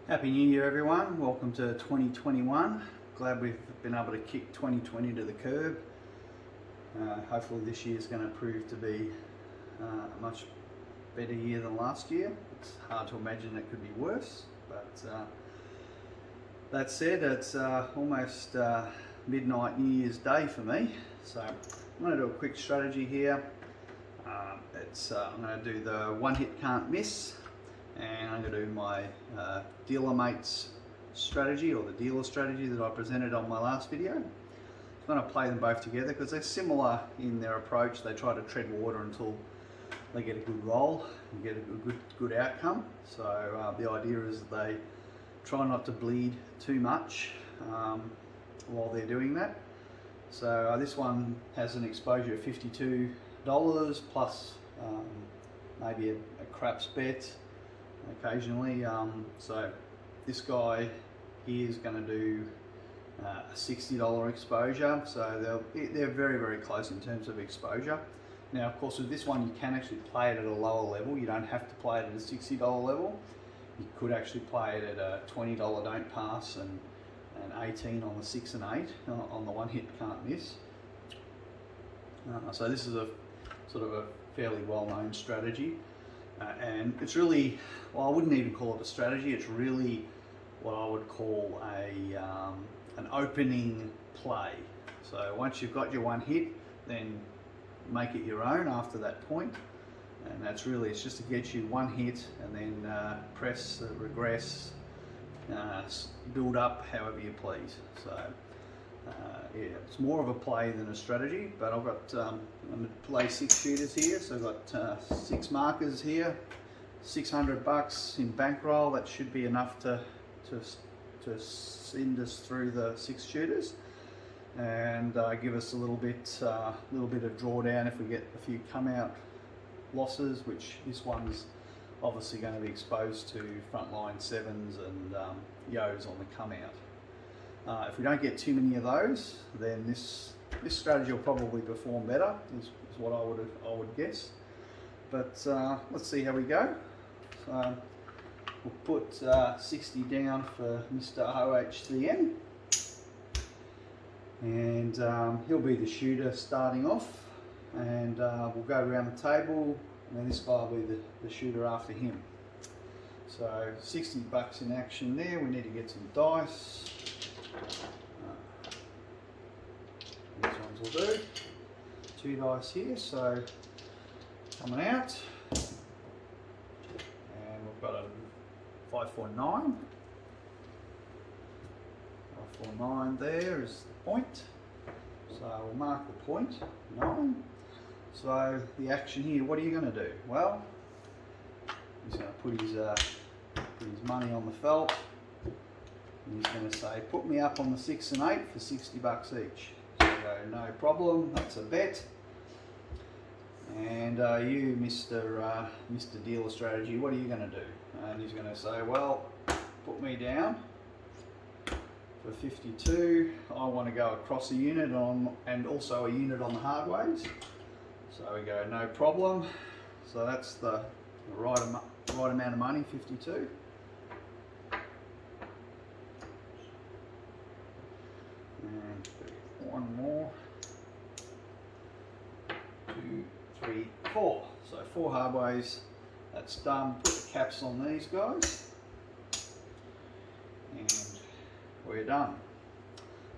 Happy New Year everyone, welcome to 2021. Glad we've been able to kick 2020 to the curb. Hopefully this year is going to prove to be a much better year than last year. It's hard to imagine it could be worse, but that said, it's almost midnight New Year's Day for me. So I'm going to do a quick strategy here. I'm going to do the one hit can't miss, and I'm going to do my dealer mates strategy, or the dealer strategy that I presented on my last video. I'm going to play them both together because they're similar in their approach. They try to tread water until they get a good roll and get a good outcome. So the idea is that they try not to bleed too much while they're doing that. So this one has an exposure of $52 plus maybe a craps bet occasionally. So this guy here is going to do a $60 exposure, so they're very, very close in terms of exposure. Now of course with this one you can actually play it at a lower level. You don't have to play it at a $60 level. You could actually play it at a $20 don't pass and 18 on the 6 and 8 on the one hit can't miss. So this is a sort of a fairly well-known strategy, and it's really, well, I wouldn't even call it a strategy. It's really what I would call an opening play. So once you've got your one hit, then make it your own after that point. And that's really, it's just to get you one hit and then press, regress, build up however you please. So yeah, it's more of a play than a strategy, but I've got, I'm going to play 6 shooters here. So I've got 6 markers here, $600 in bankroll. That should be enough to send us through the 6 shooters and give us a little bit of drawdown if we get a few come out losses, which this one's obviously going to be exposed to frontline 7s and yos on the come out. If we don't get too many of those, then this strategy will probably perform better, is what I would guess. But let's see how we go. So we'll put 60 down for Mr. OHCM, and he'll be the shooter starting off, and we'll go around the table, and then this guy will be the shooter after him. So $60 in action there. We need to get some dice. These ones will do. 2 dice here, so coming out, and we've got a 549. 549 there is the point, so we'll mark the point, 9. So the action here, what are you going to do? Well, he's going to put his money on the felt, and he's going to say, put me up on the 6 and 8 for $60 each. So I go, no problem, that's a bet. And you, Mr. Dealer Strategy, what are you going to do? And he's going to say, well, put me down for 52. I want to go across a unit and also a unit on the hard ways. So we go, no problem. So that's the right amount of money, 52. And one more. 2, 3, 4. So 4 hard ways. That's done. Put the caps on these guys, and we're done.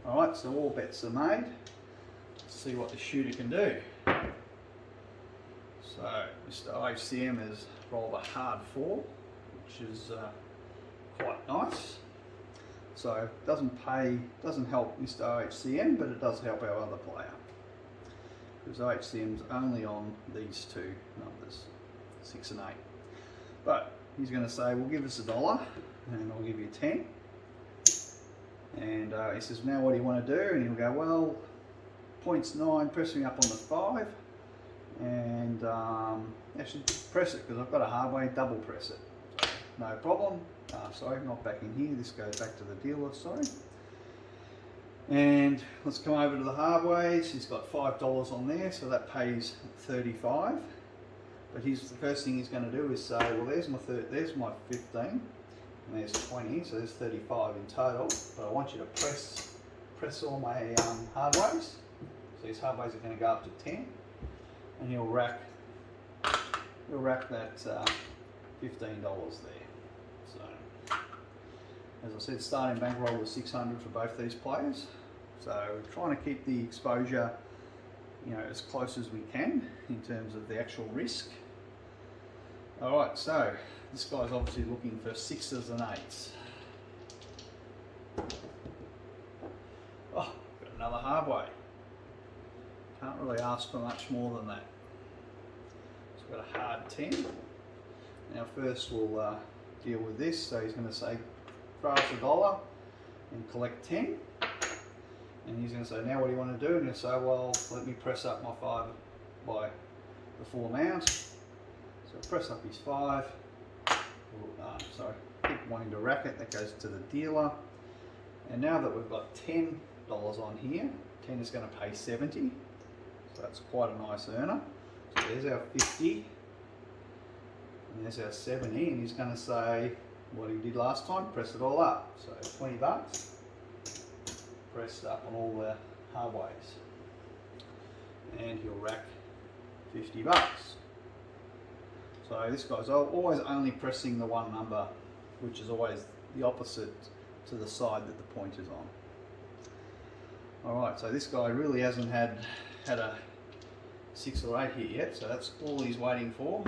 Alright, so all bets are made. Let's see what the shooter can do. So Mr. OHCM has rolled a hard 4, which is quite nice. So it doesn't help Mr. OHCM, but it does help our other player, because OHCM's only on these 2 numbers, 6 and 8. But he's going to say, well, give us $1 and I'll give you 10. And he says, now what do you want to do? And he'll go, well, points 9, press me up on the 5. And actually press it, because I've got a hard way, double press it. So, no problem. Sorry, not back in here. This goes back to the dealer, sorry. And let's come over to the hard ways. He's got $5 on there, so that pays 35. But the first thing he's going to do is say, well, there's my 15. and there's 20, so there's 35 in total. But I want you to press all my hardways. So these hardways are going to go up to 10, and you'll rack that $15 there. So as I said, starting bankroll was 600 for both these players. So trying to keep the exposure, you know, as close as we can in terms of the actual risk. All right, so this guy's obviously looking for 6s and 8s. Oh, got another hardway. Can't really ask for much more than that. So we've got a hard 10. Now first we'll deal with this. So he's going to say, throw us $1 and collect 10. And he's going to say, now what do you want to do? And he'll say, well, let me press up my 5 by the full amount. So press up his 5. Sorry, keep wanting to rack it. That goes to the dealer. And now that we've got $10 on here, 10 is going to pay 70. So that's quite a nice earner. So there's our 50. And there's our 70. And he's going to say what he did last time, press it all up. So 20 bucks. Pressed up on all the hardways, and he'll rack 50 bucks. So this guy's always only pressing the one number, which is always the opposite to the side that the pointer's on. Alright, so this guy really hasn't had a 6 or 8 here yet, so that's all he's waiting for.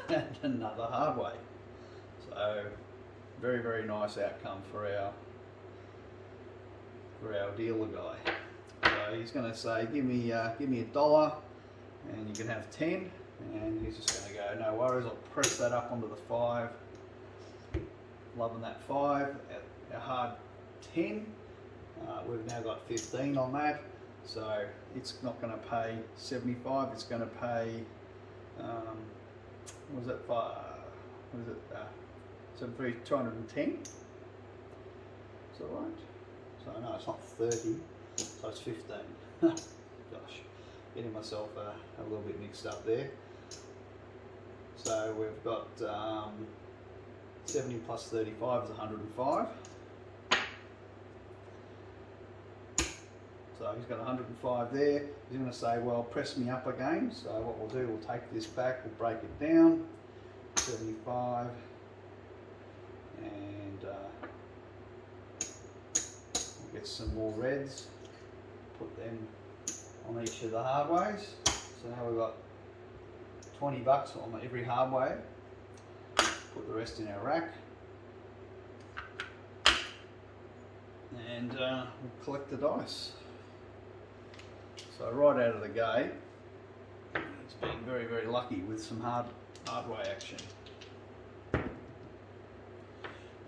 And another hardway. So very, very nice outcome for our dealer guy. So he's going to say, give me $1 and you can have 10, and he's just going to go, no worries, I'll press that up onto the 5. Loving that 5. Our hard 10, we've now got 15 on that, so it's not going to pay 75, it's going to pay what was it, 210. Is that right? So no, it's not 30, so it's 15. Gosh, getting myself a little bit mixed up there. So we've got 70 plus 35 is 105. So he's got 105 there. He's going to say, well, press me up again. So what we'll do, we'll take this back, we'll break it down. 75 and get some more reds, put them on each of the hardways. So now we've got 20 bucks on every hardway. Put the rest in our rack, and we'll collect the dice. So right out of the gate, it's been very, very lucky with some hardway action.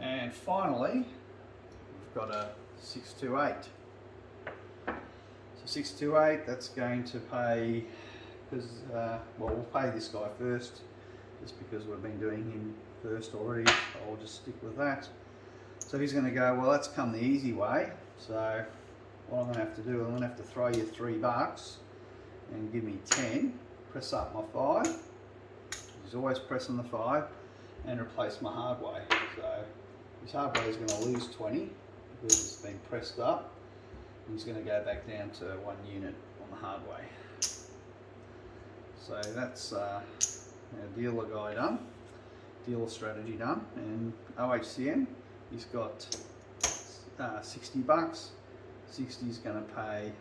And finally, we've got a 628. So 628, that's going to pay, because well, we'll pay this guy first, just because we've been doing him first already. So I'll just stick with that. So he's going to go, well, that's come the easy way. So what I'm going to have to do, I'm going to have to throw you 3 bucks and give me 10. Press up my 5. He's always pressing the 5, and replace my hardway. So his hardway is going to lose 20 because it's been pressed up. He's going to go back down to 1 unit on the hardway. So that's our dealer guy done, dealer strategy done, and OHCM, he's got 60 bucks. 60 is going to pay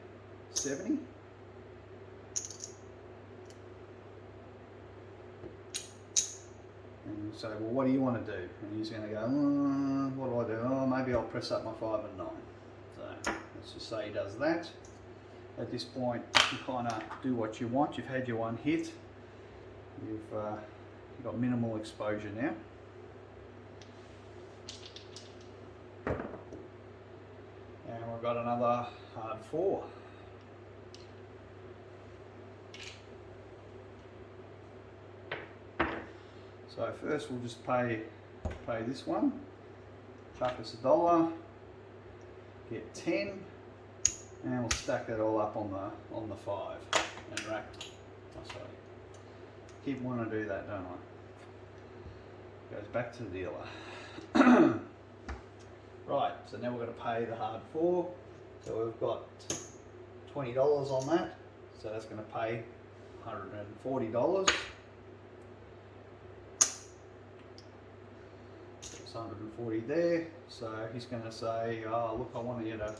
70. And so, well, what do you want to do? And he's going to go, what do I do? Oh, maybe I'll press up my 5 and 9. So let's just say he does that. At this point, you kind of do what you want. You've had your one hit. You've got minimal exposure now. And we've got another hard 4. So first we'll just pay this one. Chuck us $1, get 10, and we'll stack it all up on the 5 and rack. Oh, sorry. Keep wanting to do that, don't I? goes back to the dealer. Right, so now we're going to pay the hard 4. So we've got $20 on that. So that's going to pay $140. It's 140 there. So he's going to say, oh look, I want you to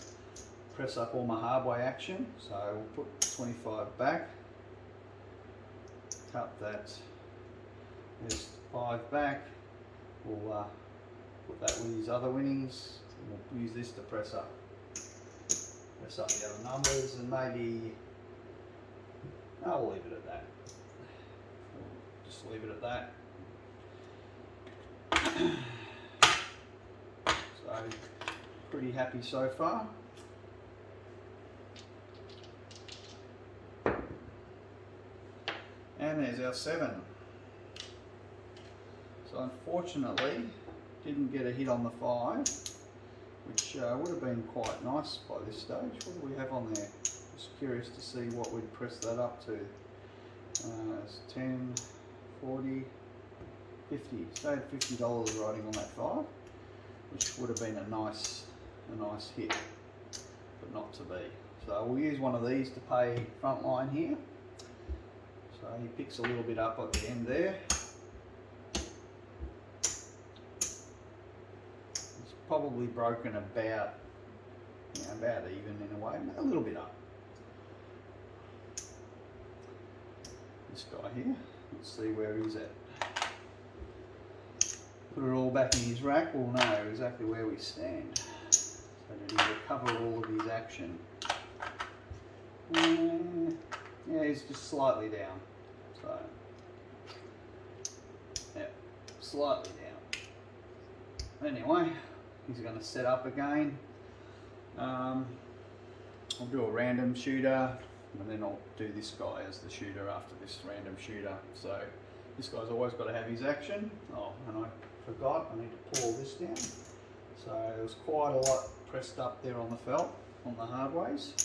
press up all my hardway action. So we'll put 25 back. Cut that. There's 5 back. We'll put that with his other winnings. And we'll use this to press up the other numbers, and maybe we'll leave it at that. We'll just leave it at that. So pretty happy so far. And there's our 7. So unfortunately, didn't get a hit on the 5, which would have been quite nice by this stage. What do we have on there? Just curious to see what we'd press that up to. It's 10, 40, 50. So I had $50 riding on that 5, which would have been a nice hit, but not to be. So we'll use one of these to pay front line here. So he picks a little bit up at the end there. It's probably broken about even in a way, a little bit up. This guy here, let's see where he's at. Put it all back in his rack, we'll know exactly where we stand. So did he recover all of his action? Yeah, he's just slightly down. So, yeah, slightly down. Anyway, he's going to set up again. I'll do a random shooter, and then I'll do this guy as the shooter after this random shooter. So this guy's always got to have his action. Oh, and I forgot, I need to pull this down. So there was quite a lot pressed up there on the felt, on the hardways.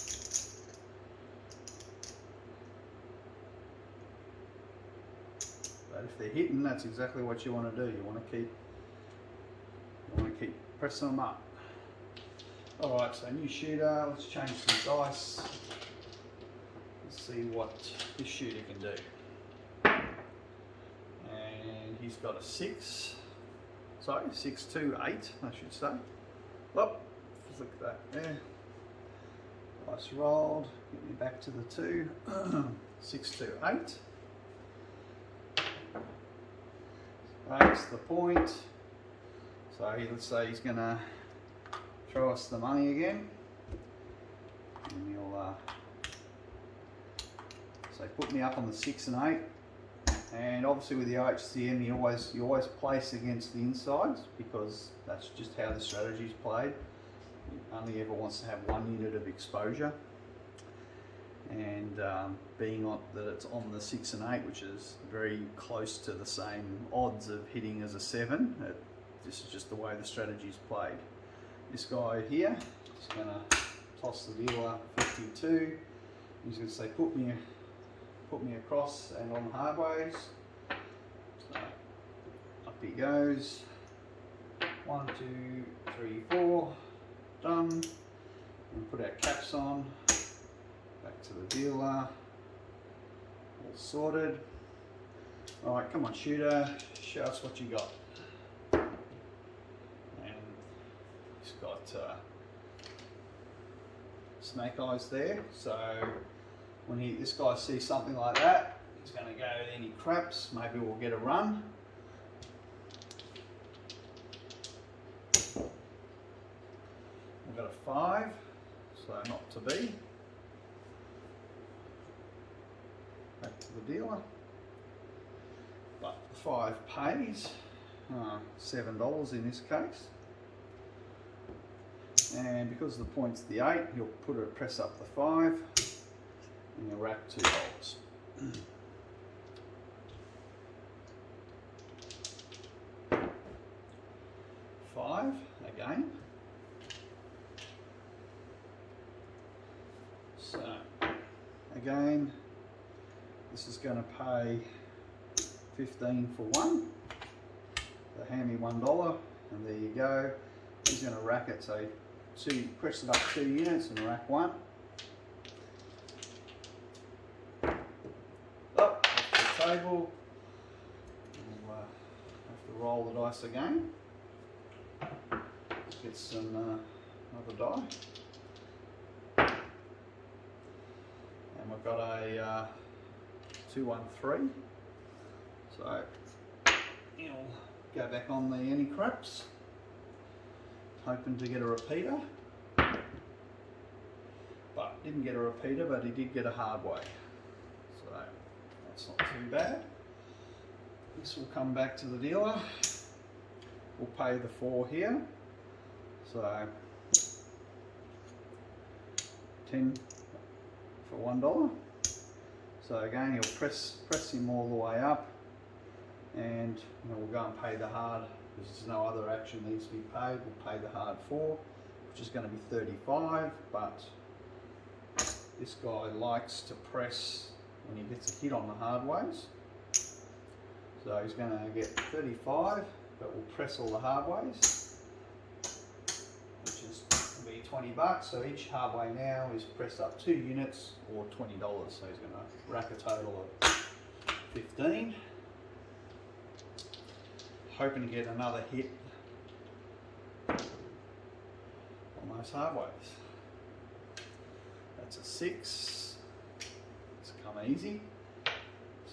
But if they're hitting, that's exactly what you want to do. You want to keep pressing them up. All right, so new shooter. Let's change some dice. Let's see what this shooter can do. And he's got a 6. Sorry, 6, 2, 8, I should say. Well, flick that there. Dice rolled. Get me back to the 2. 6, 2, 8. 8's the point. So let's say he's going to throw us the money again. And he'll say put me up on the 6 and 8. And obviously with the OHCM, you always place against the insides, because that's just how the strategy's played. It only ever wants to have 1 unit of exposure. And being on that it's on the 6 and 8, which is very close to the same odds of hitting as a 7. This is just the way the strategy's played. This guy here is going to toss the dealer 52. He's going to say put me across and on the hardways. So up he goes. 1, 2, 3, 4. Done. And put our caps on. Back to the dealer. All sorted. Alright, come on shooter, show us what you got. And he's got snake eyes there, so when this guy sees something like that, he's going to go any craps. Maybe we'll get a run. We've got a 5, so not to be. Back to the dealer. But the 5 pays $7 in this case. And because the point's the 8, you'll press up the 5 and you'll rack $2. 5 again. So again, this is going to pay 15 for 1. hand me $1, and there you go. He's going to rack it, so press it up 2 units and rack 1. Up off the table. We'll have to roll the dice again. Let's get some another die. And we've got a 2-1-3. So he'll go back on the any craps. Hoping to get a repeater. But didn't get a repeater, but he did get a hard way. So that's not too bad. This will come back to the dealer. We'll pay the 4 here. So 10 for $1. So again, he'll press him all the way up, and we'll go and pay the hard because there's no other action needs to be paid. We'll pay the hard 4, which is going to be 35. But this guy likes to press when he gets a hit on the hard ways. So he's going to get 35, but we'll press all the hard ways, which is going to be $20. So each hard way now is pressed up 2 units or $20. So he's going to rack a total of 15. Hoping to get another hit on those hard ways. That's a 6. It's come easy.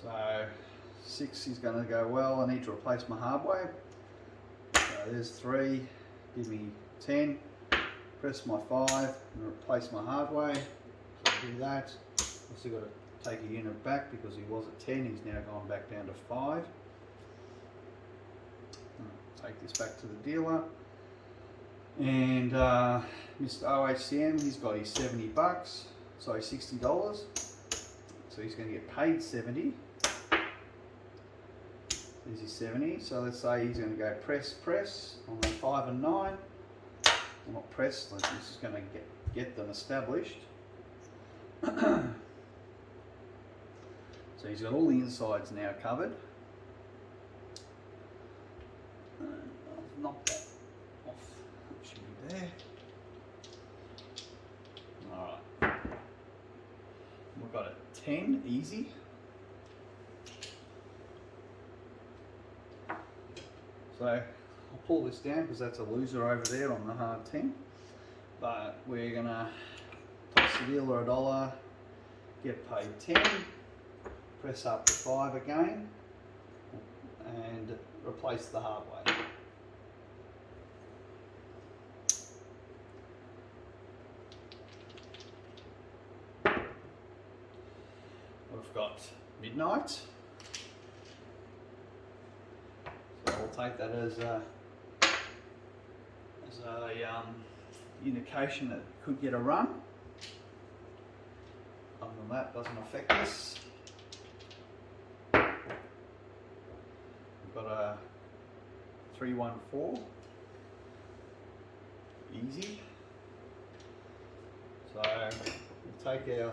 So 6 is going to go well. I need to replace my hard way. So there's 3. Give me 10. Press my 5 and replace my hard way. So do that. I've still got to take a unit back because he was at 10. He's now gone back down to 5. Take this back to the dealer, and Mr. OHCM, he's got his $70, sorry, $60. So he's going to get paid 70. There's his 70. So let's say he's going to go press on the 5 and 9. Well, not press. This is going to get them established. So he's got all the insides now covered. Knock that off, it should be there. Alright, we've got a 10, easy. So I'll pull this down because that's a loser over there on the hard 10. But we're going to toss the dealer $1, get paid 10, press up to 5 again, and replace the hard way. We've got midnight, so we'll take that as a indication that it could get a run. Other than that, doesn't affect us. We've got a 3-1-4, easy. So we'll take the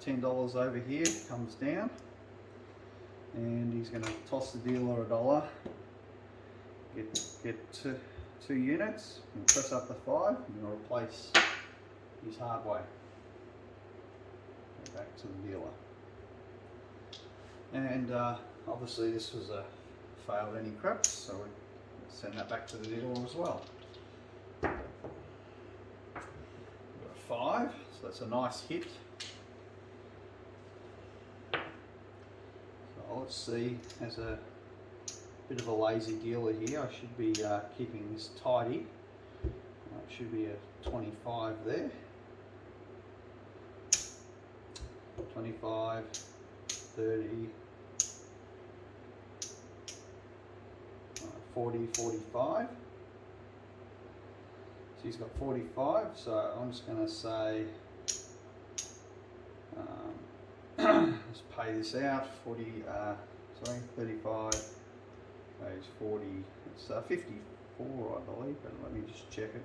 $10 over here, comes down, and he's going to toss the dealer $1, get 2 units, and press up the 5, and we'll replace his hard way. Go back to the dealer. And obviously this was a failed any craps, so we send that back to the dealer as well. We've got a 5, so that's a nice hit. Let's see, as a bit of a lazy dealer here, I should be keeping this tidy. It should be a 25 there. 25, 30, 40, 45. So he's got 45, so I'm just going to say let's pay this out. 35 pays 40. It's 54, I believe, but let me just check it.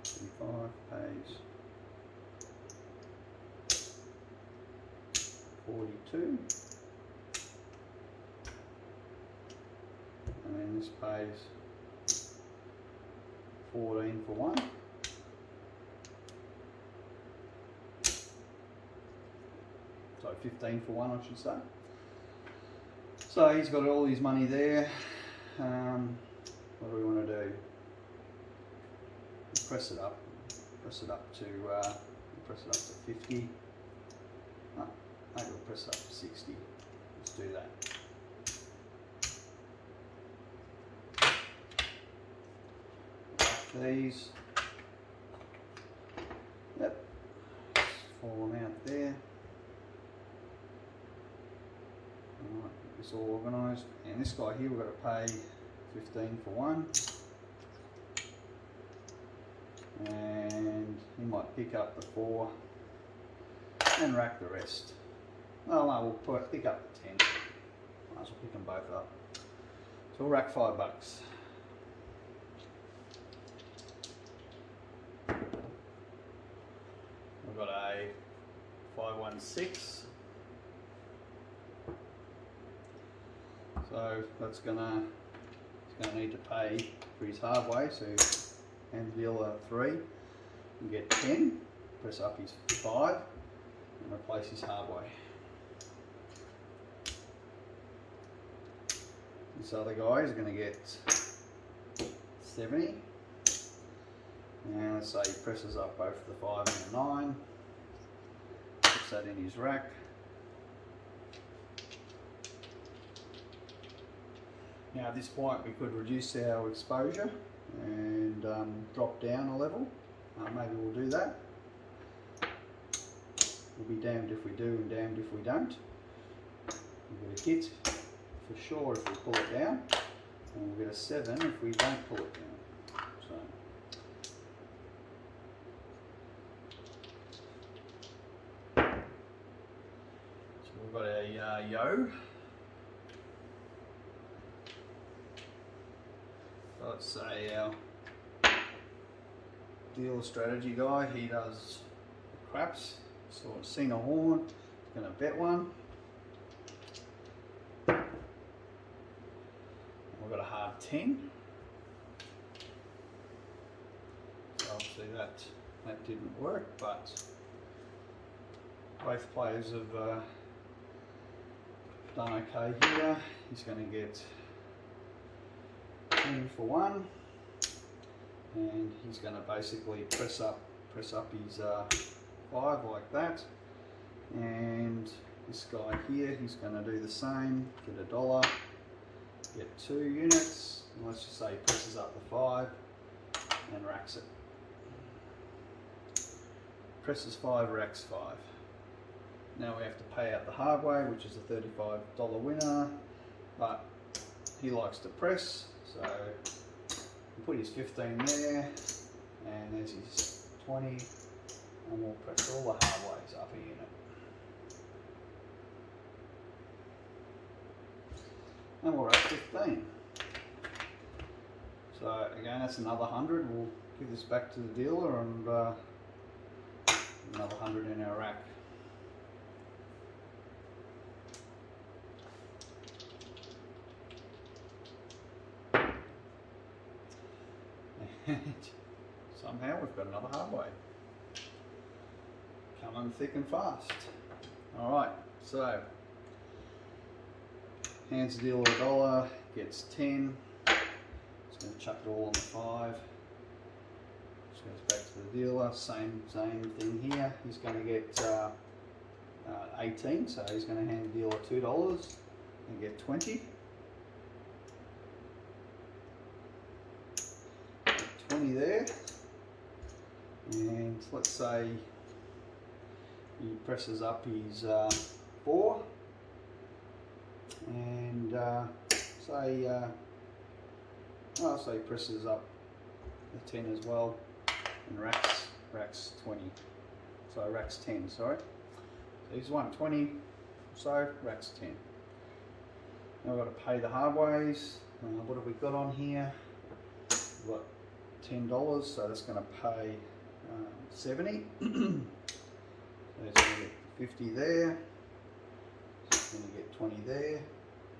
35 pays 42. this pays 14 for one. So 15 for one, I should say. So he's got all his money there. What do we want to do? Press it up. Press it up to 50. No, maybe we'll press it up to 60. Let's do that. These. Yep. Fall them out there. Alright, get this all organised. And this guy here we've got to pay 15 for one. And he might pick up the 4 and rack the rest. Oh no, we'll pick up the 10. Might as well pick them both up. So we'll rack $5. We've got a 516. So that's he's gonna need to pay for his halfway, so hand the dealer 3 and get 10, press up his 5 and replace his halfway. This other guy is going to get 70, and let's say he presses up both the 5 and the 9, puts that in his rack. Now at this point we could reduce our exposure and drop down a level. Maybe we'll do that. We'll be damned if we do and damned if we don't. We'll get a hit for sure if we pull it down, and we'll get a 7 if we don't pull it down. So we've got a yo. Let's say our dealer strategy guy, he does craps. So I've seen a horn, he's going to bet one. We've got a hard 10. So obviously that didn't work, but both players have done okay here. He's going to get 10 for one, and he's going to basically press up his 5 like that, and this guy here, he's going to do the same, get $1, get 2 units, and let's just say he presses up the 5 and racks it. Presses 5, racks 5. Now we have to pay out the halfway, which is a $35 winner, but he likes to press, so we'll put his 15 there, and there's his 20, and we'll press all the halfways up a unit. And we'll rack 15. So again, that's another 100. We'll give this back to the dealer and another 100 in our rack. And somehow we've got another halfway. Coming thick and fast. Alright, so hands the dealer $1, gets 10. Just going to chuck it all on the 5. Just goes back to the dealer, same thing here. He's going to get 18, so he's going to hand the dealer $2 and get 20. 20 there, and let's say he presses up his 4, and say he presses up the 10 as well, and racks 20. So racks 10. Sorry. So he's won 20. So racks 10. Now we've got to pay the halfways. What have we got on here? We've got $10, so that's going to pay 70. So he's going to get 50 there. So he's going to get 20 there.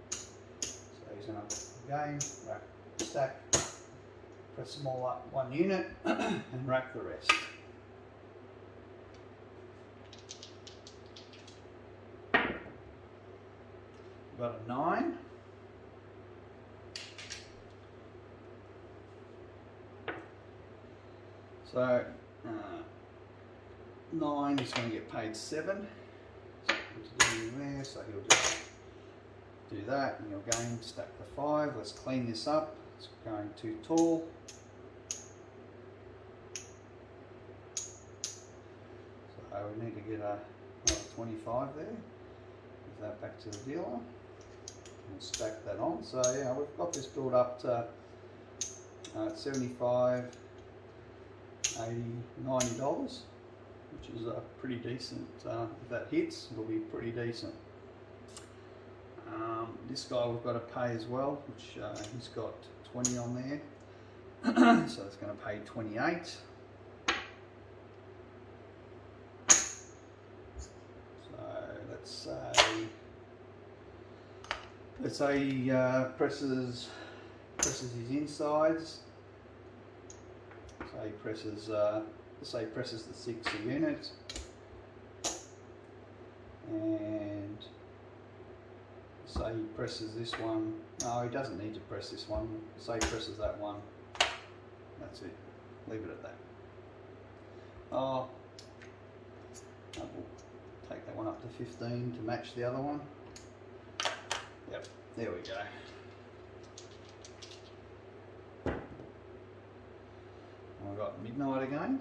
So he's going to again rack stack, press them all up one unit and rack the rest. Got a 9. So 9 is going to get paid 7. So there, so he'll just do that, and you'll again stack the 5. Let's clean this up. It's going too tall. So we need to get another 25 there. Give that back to the dealer. And stack that on. So yeah, we've got this built up to 75, 80, $90, which is pretty decent. If that hits, it'll be pretty decent. This guy we've got to pay as well, which he's got 20 on there, so it's going to pay 28. So let's say he presses his insides. So he presses, let's say he presses the 6 a unit, and say he presses this one. No, he doesn't need to press this one. Say he presses that one. That's it. Leave it at that. Oh, we'll take that one up to 15 to match the other one. Yep, there we go. We've got midnight again.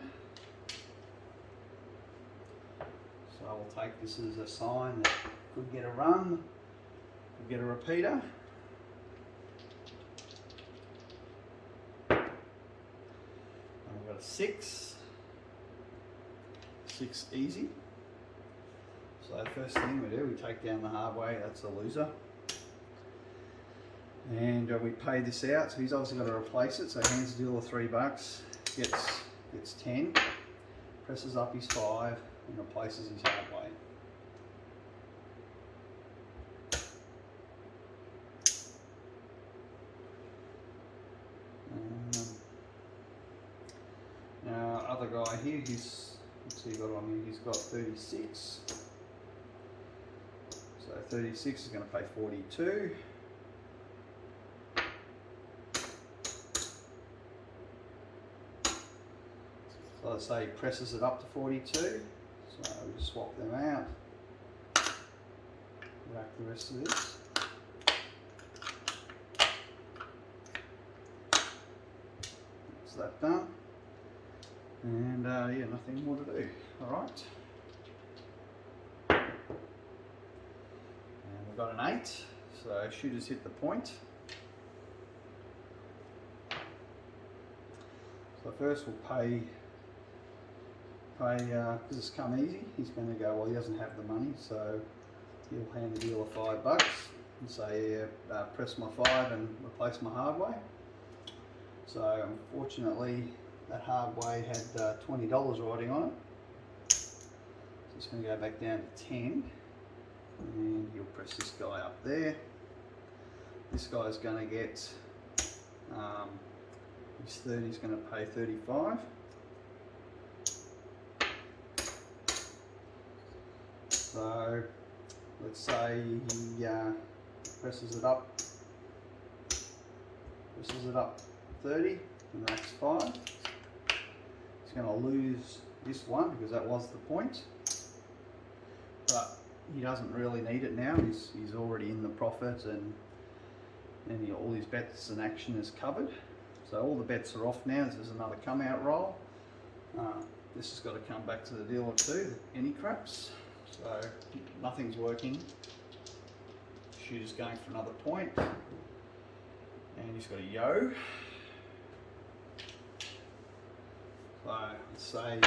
So we'll take this as a sign that could get a run, could get a repeater. And we've got a 6. 6 easy. So the first thing we do, we take down the hard way, that's a loser. And we pay this out, so he's obviously got to replace it, so he hands the dealer $3, gets 10, presses up his 5 and replaces his hard way. Now other guy here, what's he got on here? He's got 36. So 36 is going to pay 42. So let's say he presses it up to 42. So we just swap them out. Rack the rest of this. That's that done. And yeah, nothing more to do. Alright. And we've got an 8. So shooters hit the point. So first we'll pay, because it's come easy, he's going to go, well, he doesn't have the money, so he'll hand the dealer $5 and say, yeah, press my 5 and replace my hard way. So unfortunately, that hard way had $20 riding on it. So it's going to go back down to 10, and he'll press this guy up there. This guy's going to get, his 30 is going to pay 35. So let's say he presses it up 30 and racks 5. He's going to lose this one because that was the point, but he doesn't really need it now. He's already in the profit, and all his bets and action is covered. So all the bets are off now. There's another come out roll. This has got to come back to the dealer too, any craps. So nothing's working. Shooter's going for another point, and he's got a yo. So let's say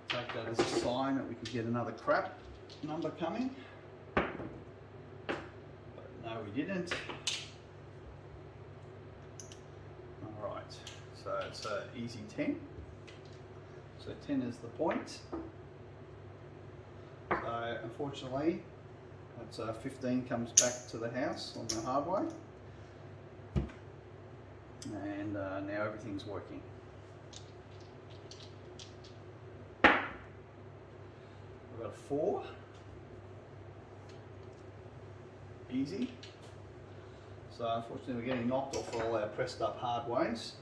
take that as a sign that we could get another crap number coming, but no, we didn't. All right, so it's an easy 10. So 10 is the point. So unfortunately, that's 15 comes back to the house on the hard way. and now everything's working. We've got a 4. Easy. So unfortunately we're getting knocked off all our pressed up hard ways.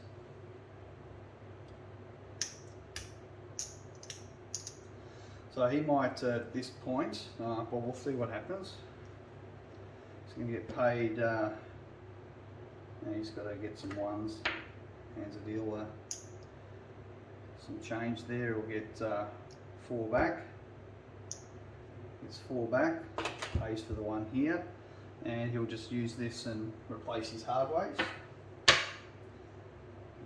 So he might at this point, but we'll see what happens. He's going to get paid, and he's got to get some ones, hands a dealer, some change there. He'll get 4 back, gets 4 back, pays for the one here. And he'll just use this and replace his hard ways.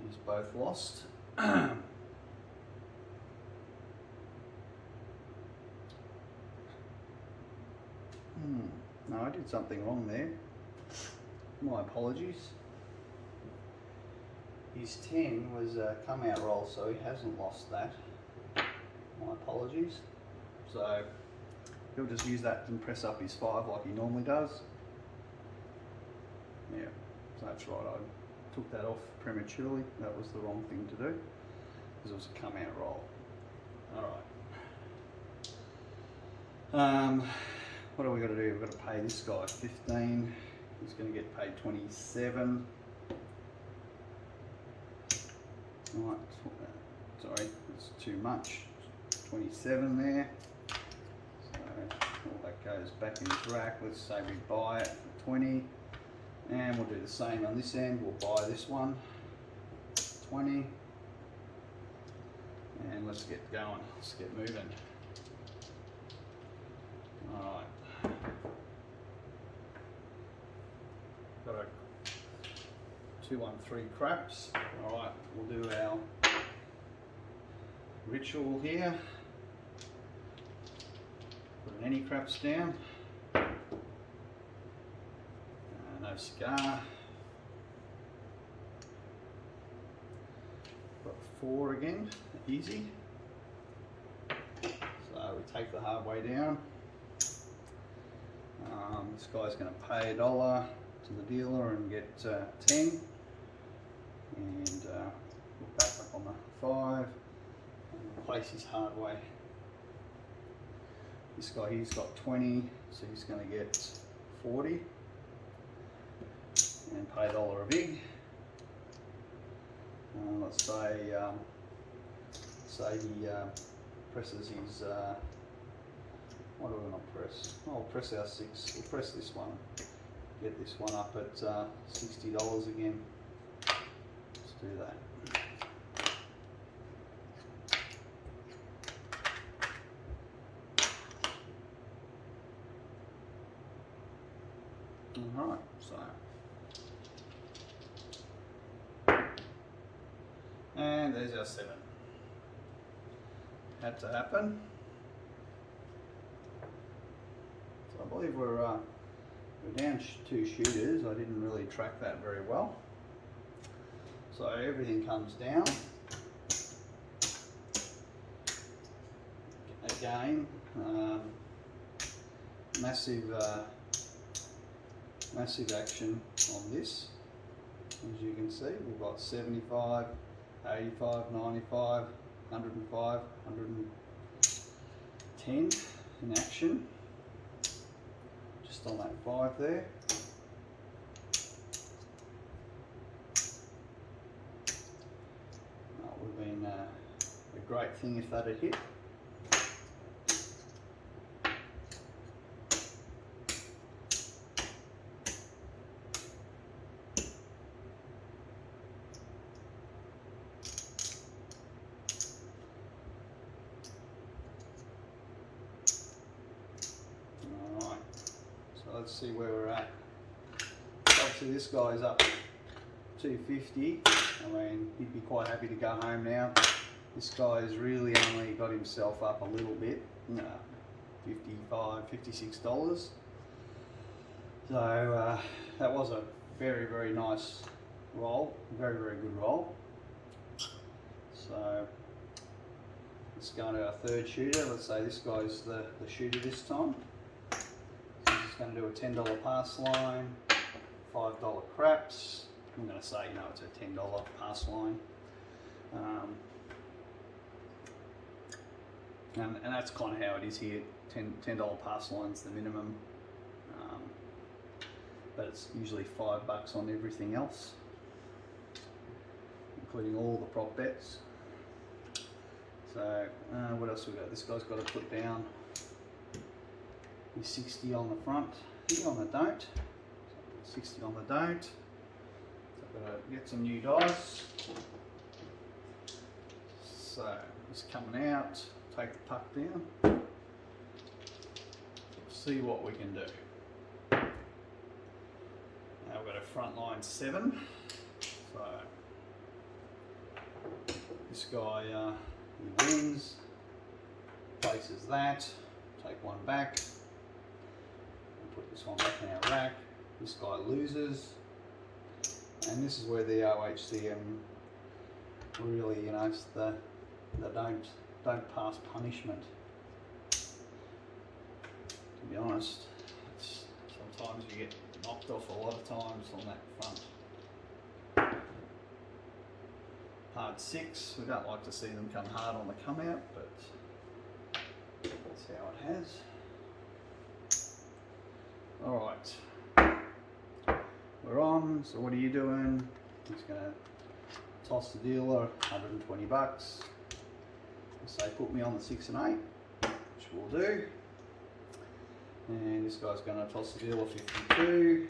He's both lost. No, I did something wrong there. My apologies. His 10 was a come out roll, so he hasn't lost that. My apologies. So he'll just use that and press up his 5 like he normally does. Yeah, so that's right, I took that off prematurely. That was the wrong thing to do, because it was a come out roll. Alright. What do we got to do? We've got to pay this guy 15. He's going to get paid 27. Right, sorry, it's too much. 27 there. So all that goes back in his rack. Let's say we buy it for 20. And we'll do the same on this end. We'll buy this one, 20. And let's get going. Let's get moving. Alright. Got a 213 craps. Alright, we'll do our ritual here. Put any craps down. No cigar. Got 4 again, easy. So we take the hard way down. This guy's going to pay $1 to the dealer and get 10. And we'll back up on the 5 and replace his hard way. This guy here's got 20, so he's going to get 40. And pay $1 a big. Let's say he presses his, what do we want to press? Oh, we'll press our 6, we'll press this one, get this one up at $60 again. Let's do that. Alright, so. And there's our 7. Had to happen. So I believe we're down 2 shooters. I didn't really track that very well. So everything comes down. Again, massive action on this. As you can see, we've got 75, 85, 95, 105, 110 in action. Just on that 5 there. That would have been a great thing if that had hit. Let's see where we're at. Obviously this guy's up 250. I mean, he'd be quite happy to go home now. This guy's really only got himself up a little bit, $55, $56. So that was a very, very nice roll, very, very good roll. So let's go into our 3rd shooter. Let's say this guy's the shooter this time. Going to do a $10 pass line, $5 craps, I'm going to say, you know, it's a $10 pass line. And that's kind of how it is here. $10 pass line's the minimum, but it's usually $5 on everything else, including all the prop bets. So what else we got? This guy's got to put down his 60 on the front here on the don't. So 60 on the don't. So I've got to get some new dice. So he's coming out. Take the puck down. See what we can do. Now we've got a front line 7. So this guy he wins, places that, take one back, and put this one back in our rack. This guy loses, and this is where the OHCM really, you know, it's the don't pass punishment. To be honest, sometimes you get knocked off a lot of times on that front. Hard 6, we don't like to see them come hard on the come out, but that's how it has. Alright, we're on, so what are you doing? He's going to toss the dealer $120. Say put me on the 6 and 8, which we'll do. And this guy's going to toss the dealer 52.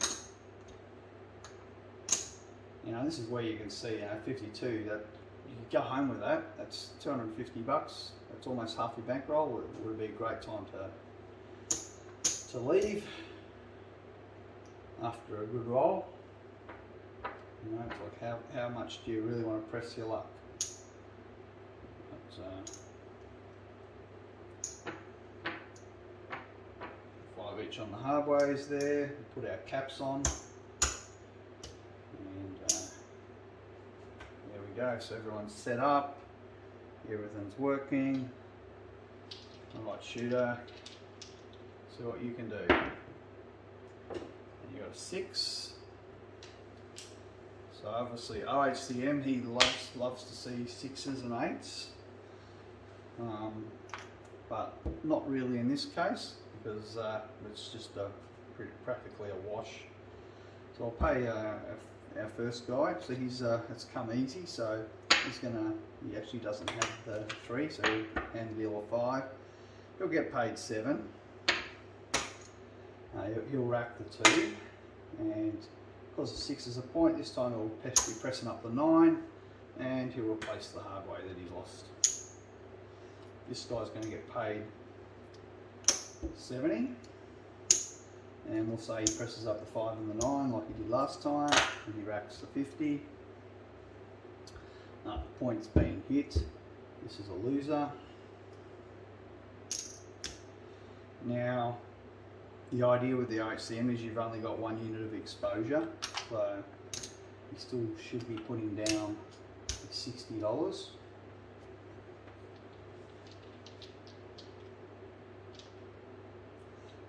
You know, this is where you can see, you know, 52, that you can go home with that. That's $250. That's almost half your bankroll. It would be a great time to leave after a good roll. You know, it's like how much do you really want to press your luck? But, 5 each on the hard ways there. Put our caps on, and there we go. So everyone's set up, everything's working. Alright, shooter, see what you can do. And you got a 6. So obviously OHCM, he loves to see 6s and 8s, but not really in this case, because it's just practically a wash. So I'll pay our first guy. So he's it's come easy. So he actually doesn't have the 3, so he'll hand the dealer 5. He'll get paid 7. He'll rack the 2, and because the 6 is a point, this time he'll be pressing up the 9, and he'll replace the hard way that he lost. This guy's going to get paid 70, and we'll say he presses up the 5 and the 9 like he did last time, and he racks the 50. The point's been hit. This is a loser. Now, the idea with the OHCM is you've only got 1 unit of exposure, so you still should be putting down $60.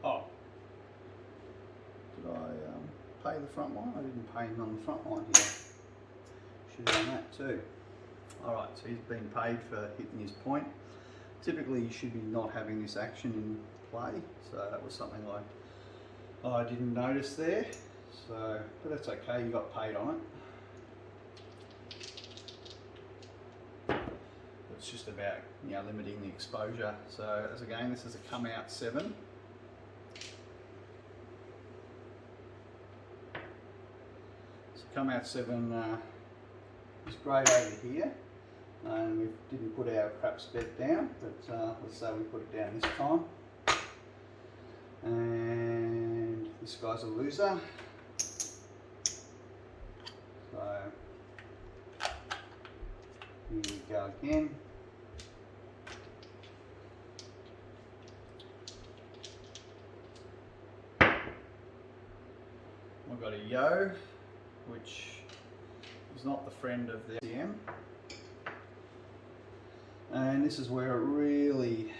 Oh, did I pay the front line? I didn't pay him on the front line here. Should have done that too. Alright, so he's been paid for hitting his point. Typically you should be not having this action in play, so that was something I didn't notice there. So, but that's okay, you got paid on it. It's just about, you know, limiting the exposure. So as again, this is a come out 7. So come out 7 is great over here. And we didn't put our craps bet down, but let's say we put it down this time. And this guy's a loser. So here we go again. We've got a yo, which is not the friend of the OHCM. And this is where it really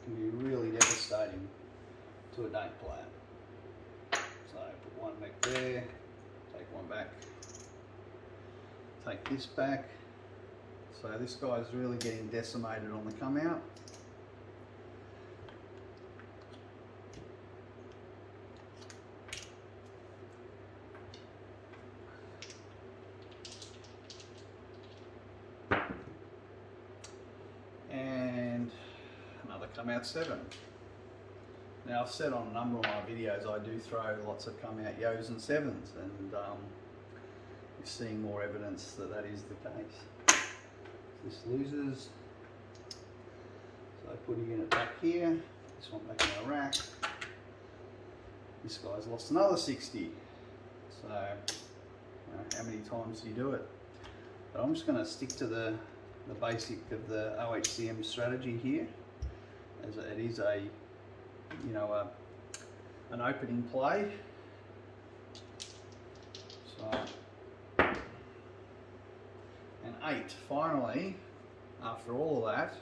can be really devastating to a don't player. So put one back there, take one back. take this back. So this guy's really getting decimated on the come out. And another come out 7. Now I've said on a number of my videos I do throw lots of come out yos and 7s, and you're seeing more evidence that that is the case. This loses, so putting it back here, this one back in the rack. This guy's lost another 60, so how many times do you do it? But I'm just going to stick to the basic of the OHCM strategy here, as it is a, you know, an opening play. So, and 8, finally, after all that,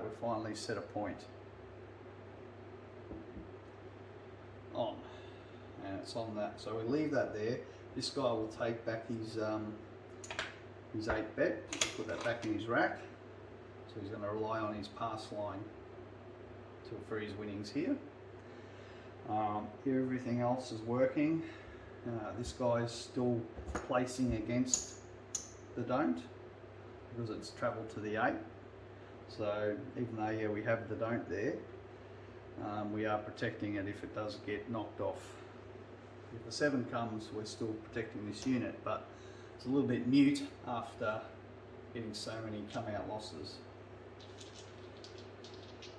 we finally set a point on, and it's on that. So we leave that there. This guy will take back his 8 bet, put that back in his rack. So he's going to rely on his pass line for his winnings here. Here everything else is working. This guy's still placing against the don't because it's travelled to the 8. So even though, yeah, we have the don't there, we are protecting it if it does get knocked off. If the 7 comes, we're still protecting this unit, but it's a little bit mute after getting so many come out losses.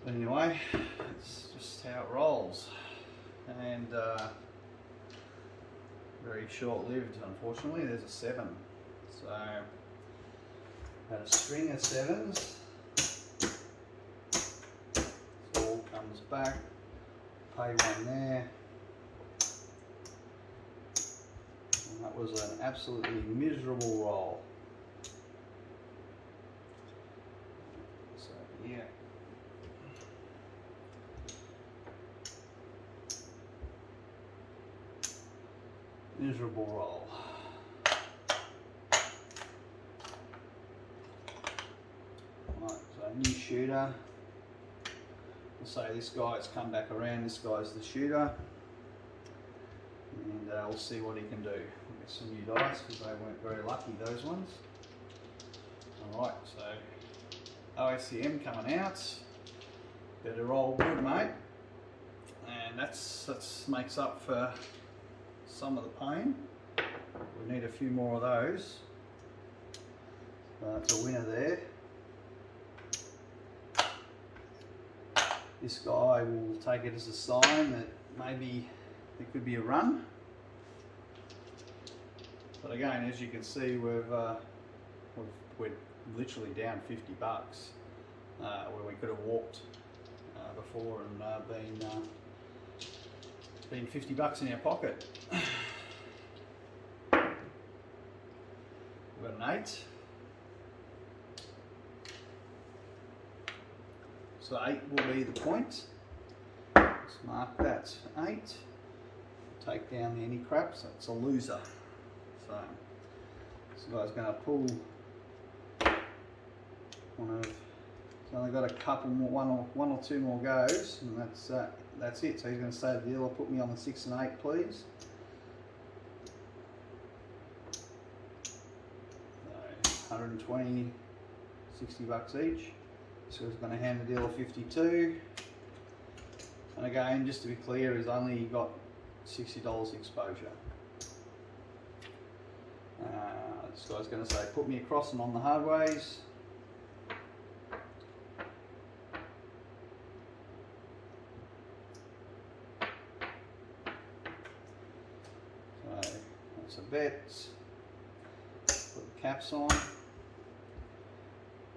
But anyway, it's just how it rolls, and very short-lived, unfortunately. There's a 7, so had a string of 7s. So all comes back, pay one there, and that was an absolutely miserable roll. So yeah. Miserable roll. Right, so new shooter. We'll say this guy's come back around, this guy's the shooter. And we'll see what he can do. We'll get some new dice because they weren't very lucky, those ones. Alright, so OHCM coming out. Better roll good, mate. And that's makes up for some of the pain. We need a few more of those. It's a winner there. This guy will take it as a sign that maybe there could be a run. But again, as you can see, we're literally down 50 bucks where we could have walked before and been 50 bucks in our pocket. We've got an 8. So 8 will be the point. Let's mark that 8. Take down the any crap, so it's a loser. So this guy's going to pull one of. He's only got a couple more, one or two more goes, and that's it. So he's going to say to the dealer, put me on the 6 and 8, please. So 120, 60 bucks each. So he's going to hand the dealer 52. And again, just to be clear, he's only got $60 exposure. This guy's going to say, put me across and on the hard ways. So that's a bet. Put the caps on.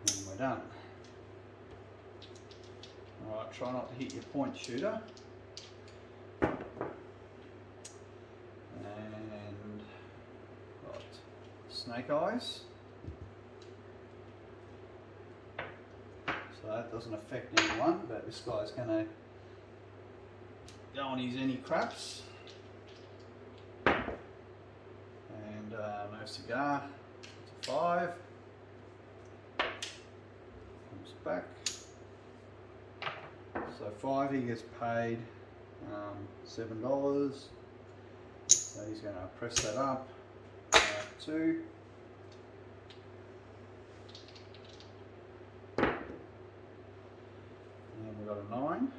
And we're done. Alright, try not to hit your point, shooter. And got snake eyes. So that doesn't affect anyone, but this guy's going to go on his any craps. So no cigar, it's a 5. Comes back. So 5, he gets paid $7. So he's going to press that up. 2. And we've got a 9.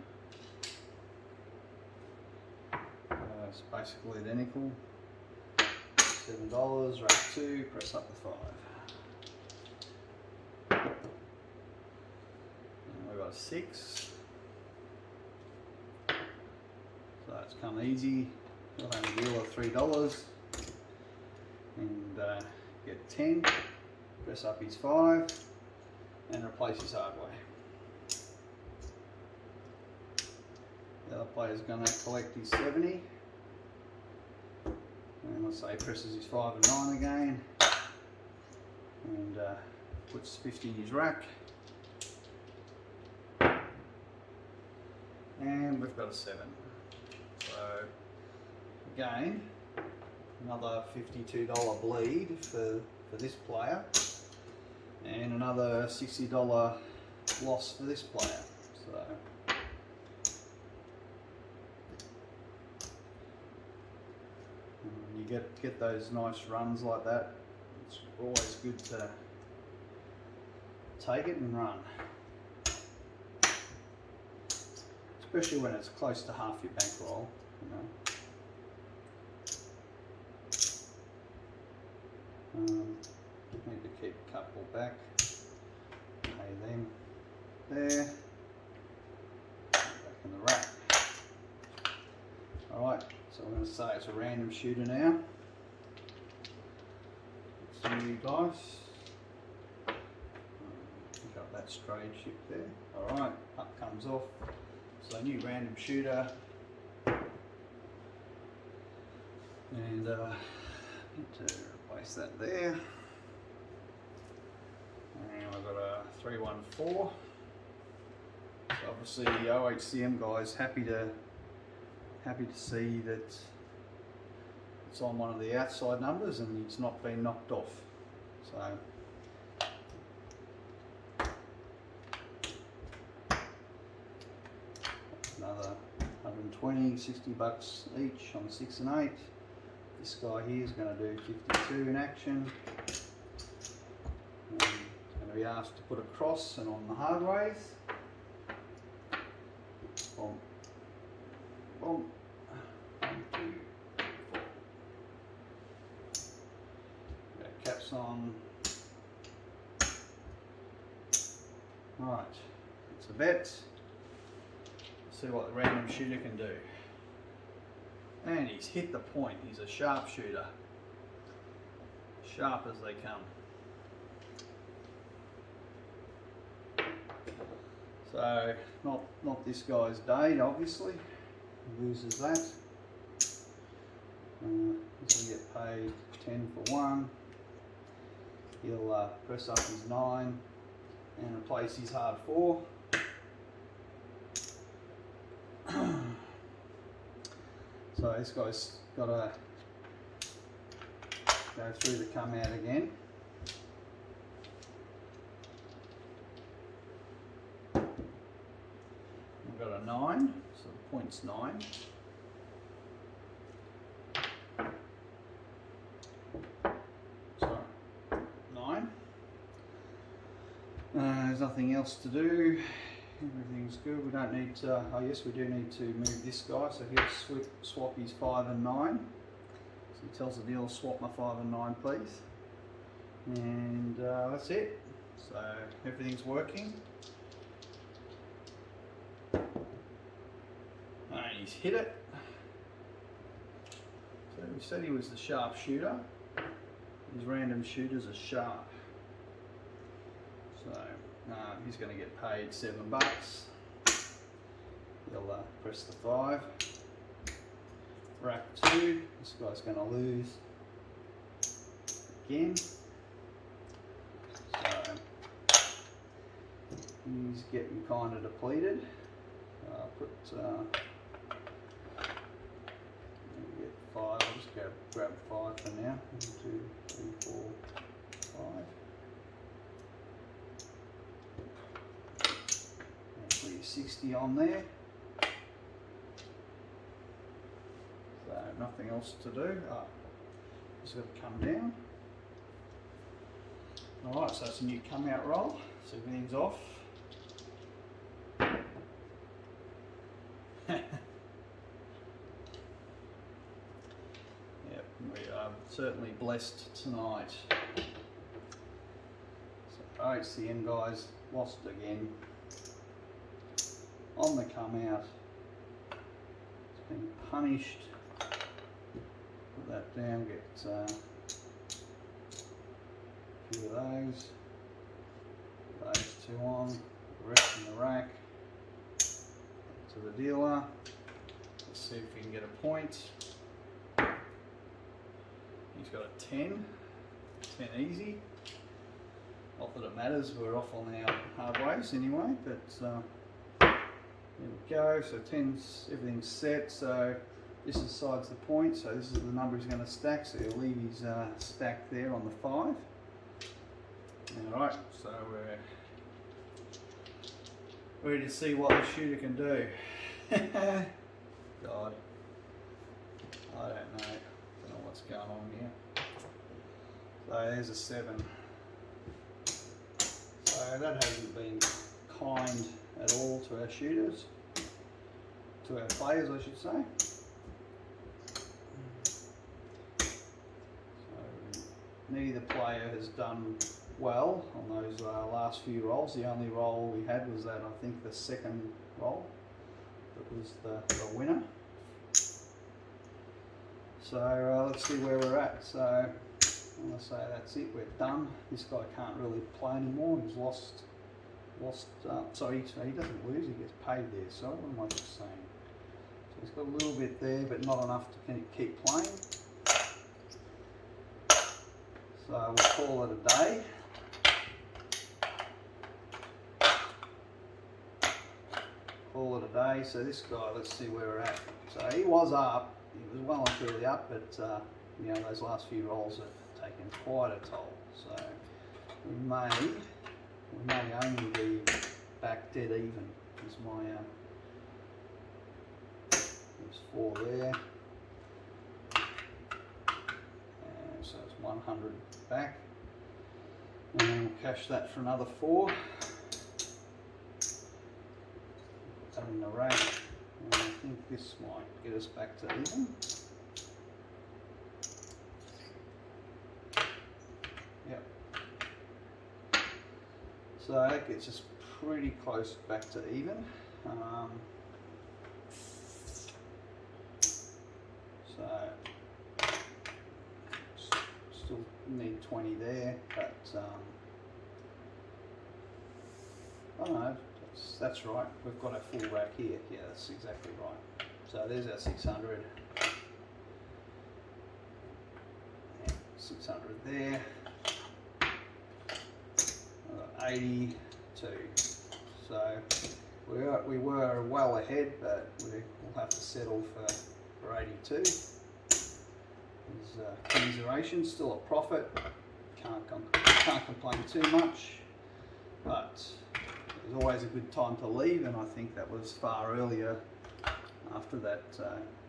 It's basically identical. $7, rack 2, press up the 5. And we've got a 6. So it's come easy. We'll have a deal of $3 and get 10. Press up his 5 and replace his hardware. The other player's going to collect his 70. And let's say he presses his 5 and 9 again and puts 50 in his rack. And we've got a 7. So again, another $52 bleed for this player and another $60 loss for this player. So you get those nice runs like that. It's always good to take it and run, especially when it's close to half your bankroll, you know. Need to keep a couple back. Lay them there. Back in the rack. Alright, so we're going to say it's a random shooter now. Let's see you guys. Pick up that strayed ship there. Alright, up comes off. So new random shooter. And need to replace that there. And I've got a 314. So obviously the OHCM guys happy to see that it's on one of the outside numbers and it's not been knocked off. So another 120, $60 each on 6 and 8. This guy here is going to do 52 in action. He's going to be asked to put a cross and on the hard ways. Boom. Boom. 1, 2, 4. Got caps on. Alright, it's a bet. Let's see what the random shooter can do. And he's hit the point. He's a sharpshooter. Sharp as they come. So not this guy's day, obviously. He loses that. He'll get paid 10 for 1. He'll press up his 9 and replace his hard 4. So this guy's got to go through the come out again. We've got a 9, so the point's 9. Sorry, 9. There's nothing else to do. Everything's good. We don't need to, oh yes, we do need to move this guy, so he'll swap his 5 and 9. So he tells the dealer, swap my 5 and 9 please. And that's it. So everything's working. And he's hit it. So we said he was the sharp shooter. These random shooters are sharp. So he's going to get paid $7. He'll press the 5. Rack 2. This guy's going to lose again. So he's getting kind of depleted. Get 5. I'll just grab 5 for now. 1, 2, 3, 4, 5. And put your 60 on there. So nothing else to do. Just got to come down. Alright, so it's a new come out roll. So everything's off. We are certainly blessed tonight. So OHCM guys lost again on the come out. It's been punished. Put that down, get a few of those. Those 2 on, the rest in the rack. To the dealer. Let's see if we can get a point. He's got a 10 easy. Not that it matters, we're off on our hard ways anyway, but there we go. So 10's, everything's set, so this is side's the point, so this is the number he's going to stack, so he'll leave his stack there on the 5. Alright, so we're ready to see what the shooter can do. God, I don't know what's going on here. So there's a 7. So that hasn't been kind at all to our shooters, to our players I should say. So neither player has done well on those last few rolls. The only roll we had was that, I think, the second roll that was the winner. So let's see where we're at. So I'm going to say that's it, we're done. This guy can't really play anymore. He's lost, sorry, so he doesn't lose, he gets paid there. So what am I just saying? So he's got a little bit there, but not enough to keep playing. So we'll call it a day. Call it a day. So this guy, let's see where we're at. So he was up. He was well and truly up, but you know, those last few rolls have taken quite a toll. So we may only be back dead even. Is my there's 4 there, and so it's 100 back, and then we'll cash that for another 4. Put that in the rack. I think this might get us back to even. Yep. So that gets us pretty close back to even. So still need 20 there, but I don't know. That's right, we've got a full rack here. Yeah, that's exactly right. So there's our 600. 600 there. I've got 82. So we were well ahead, but we'll have to settle for 82. There's commiseration, still a profit. Can't complain too much, but there's always a good time to leave, and I think that was far earlier after that,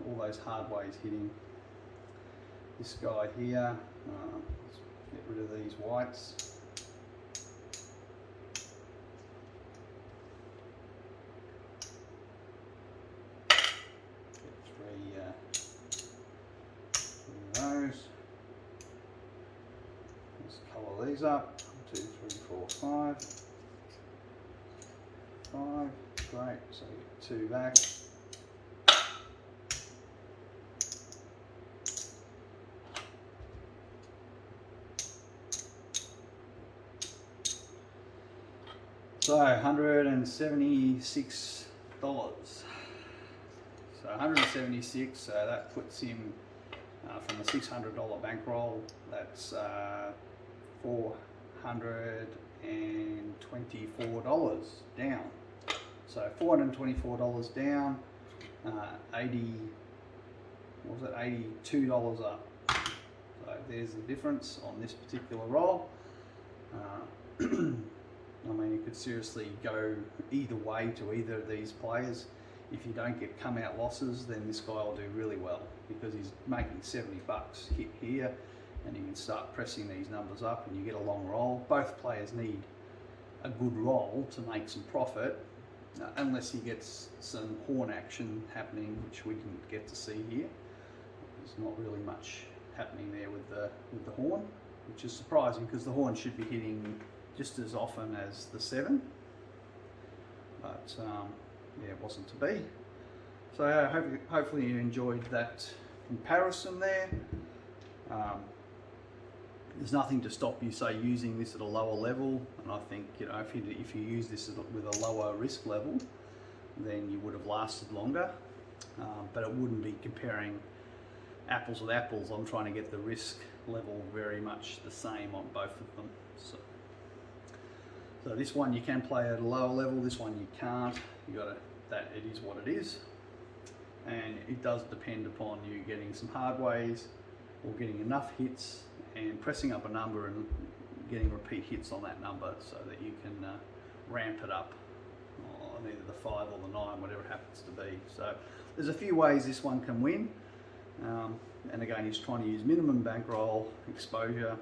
all those hard ways hitting. This guy here, let's get rid of these whites. Get 3 of those. Let's colour these up. 1, 2, 3, 4, 5. 5, great, so you get 2 back. So $176. So 176, so that puts him from the $600 bankroll, that's $424 down. So $424 down, 80 what was it, $82 up. So there's the difference on this particular roll. I mean, you could seriously go either way to either of these players. If you don't get come out losses, then this guy will do really well because he's making 70 bucks hit here, and you can start pressing these numbers up and you get a long roll. Both players need a good roll to make some profit, unless he gets some horn action happening, which we didn't get to see here. There's not really much happening there with the horn, which is surprising because the horn should be hitting just as often as the 7, but yeah, it wasn't to be. So hopefully you enjoyed that comparison there. There's nothing to stop you, say, using this at a lower level, and I think, you know, if you use this with a lower risk level, then you would have lasted longer, but it wouldn't be comparing apples with apples. I'm trying to get the risk level very much the same on both of them. So this one you can play at a lower level, this one you can't. You got to, that it is what it is, and it does depend upon you getting some hard ways or getting enough hits and pressing up a number and getting repeat hits on that number so that you can ramp it up on either the 5 or the 9, whatever it happens to be. So there's a few ways this one can win, and again, he's trying to use minimum bankroll exposure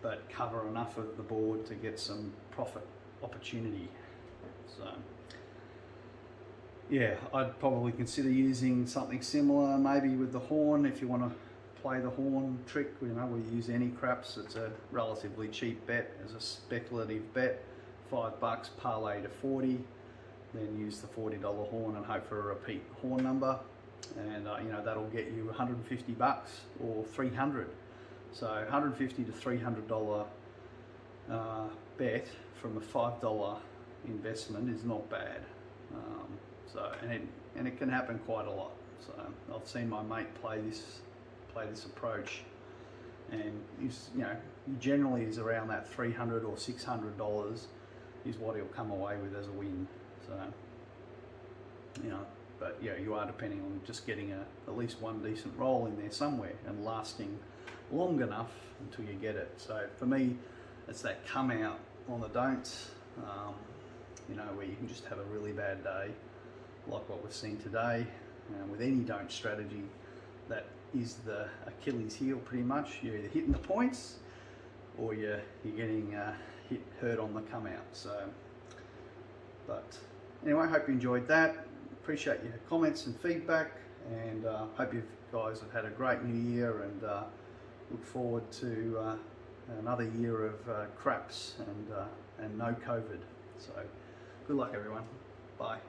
but cover enough of the board to get some profit opportunity. So yeah, I'd probably consider using something similar, maybe with the horn. If you want to play the horn trick, you know, we use any craps. It's a relatively cheap bet as a speculative bet. $5 parlay to 40, then use the $40 horn and hope for a repeat horn number, and you know, that'll get you $150 or 300. So $150 to $300 bet from a $5 investment is not bad. And it can happen quite a lot. So I've seen my mate play this approach, and you know, he generally is around that $300 or $600 is what he'll come away with as a win. So you know, but yeah, you are depending on just getting at least one decent roll in there somewhere and lasting long enough until you get it. So for me, it's that come out on the don'ts, you know, where you can just have a really bad day like what we've seen today. With any don't strategy, that is the Achilles heel pretty much. You're either hitting the points or you're getting hurt on the come out. So, but anyway, hope you enjoyed that. Appreciate your comments and feedback, and hope you guys have had a great new year, and look forward to another year of craps and no COVID. So good luck everyone. Bye.